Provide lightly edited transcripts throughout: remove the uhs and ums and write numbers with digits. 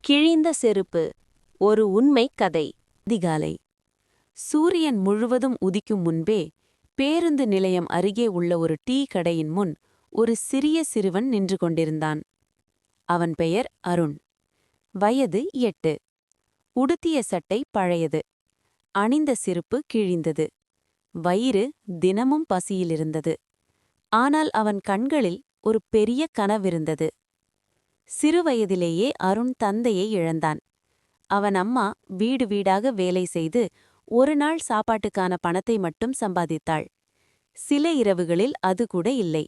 கிழிந்த செருப்பு. ஒரு உண்மை கதை. அதிகாலை. சூரியன் முழுவதும் உதிக்கும் முன்பே பேருந்து நிலையம் அருகே உள்ள ஒரு டீ கடையின் முன் ஒரு சிறிய சிறுவன் நின்று கொண்டிருந்தான். அவன் பெயர் அருண். வயது 8. உடுத்திய சட்டை பழையது. அணிந்த செருப்பு கிழிந்தது. வயிறு தினமும் பசியிலிருந்தது. ஆனால் அவன் கண்களில் ஒரு பெரிய கனவிருந்தது. சிறுவயதிலேயே அருண் தந்தையை இழந்தான். அவன் அம்மா வீடு வீடாக வேலை செய்து ஒரு நாள் சாப்பாட்டுக்கான பணத்தை மட்டும் சம்பாதித்தாள். சில இரவுகளில் அது கூட இல்லை.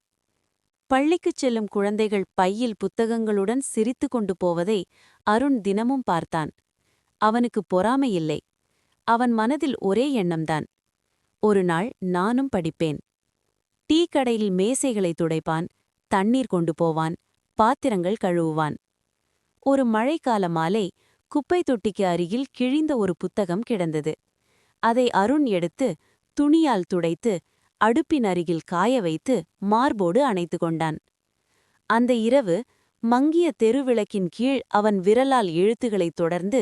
பள்ளிக்குச் செல்லும் குழந்தைகள் பையில் புத்தகங்களுடன் சிரித்து கொண்டு போவதை அருண் தினமும் பார்த்தான். அவனுக்கு பொறாமையில்லை. அவன் மனதில் ஒரே எண்ணம்தான். ஒரு நாள் நானும் படிப்பேன். டீ கடையில் மேசைகளை துடைப்பான், தண்ணீர் கொண்டு போவான், பாத்திரங்கள் கழுவுவான். ஒரு மழைக்கால மாலை குப்பை தொட்டிக்கு அருகில் கிழிந்த ஒரு புத்தகம் கிடந்தது. அதை அருண் எடுத்து துணியால் துடைத்து அடுப்பின் அருகில் காய வைத்து மார்போடு அணைத்து கொண்டான். அந்த இரவு மங்கிய தெருவிளக்கின் கீழ் அவன் விரலால் எழுத்துக்களைத் தொடர்ந்து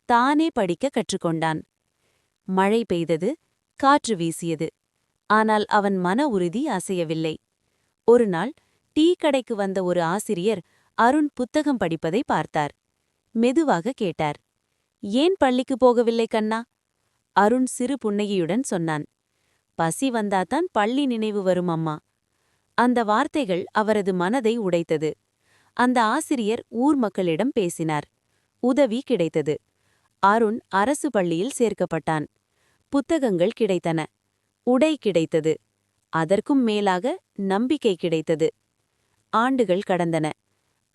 தானே படிக்க கற்றுக்கொண்டான். மழை பெய்தது, காற்று வீசியது. ஆனால் அவன் மன உறுதி அசையவில்லை. ஒரு நாள் டீ கடைக்கு வந்த ஒரு ஆசிரியர் அருண் புத்தகம் படிப்பதை பார்த்தார். மெதுவாக கேட்டார், "ஏன் பள்ளிக்கு போகவில்லை கண்ணா?" அருண் சிறு புன்னகையுடன் சொன்னான், "பசி வந்தாதான் பள்ளி நினைவு வரும் அம்மா." அந்த வார்த்தைகள் அவரது மனதை உடைத்தது. அந்த ஆசிரியர் ஊர் மக்களிடம் பேசினார். உதவி கிடைத்தது. அருண் அரசு பள்ளியில் சேர்க்கப்பட்டான். புத்தகங்கள் கிடைத்தன. உடை கிடைத்தது. அதற்கும் மேலாக நம்பிக்கை கிடைத்தது. ஆண்டுகள் கடந்தன.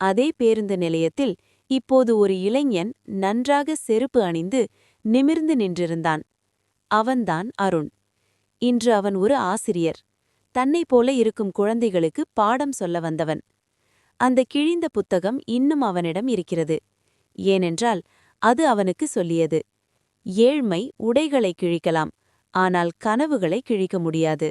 அதே பேருந்து நிலையத்தில் இப்போது ஒரு இளைஞன் நன்றாக செருப்பு அணிந்து நிமிர்ந்து நின்றிருந்தான். அவன்தான் அருண். இன்று அவன் ஒரு ஆசிரியர். தன்னைப் போல இருக்கும் குழந்தைகளுக்கு பாடம் சொல்ல வந்தவன். அந்த கிழிந்த புத்தகம் இன்னும் அவனிடம் இருக்கிறது. ஏனென்றால் அது அவனுக்கு சொல்லியது, ஏழ்மை உடைகளை கிழிக்கலாம், ஆனால் கனவுகளை கிழிக்க முடியாது.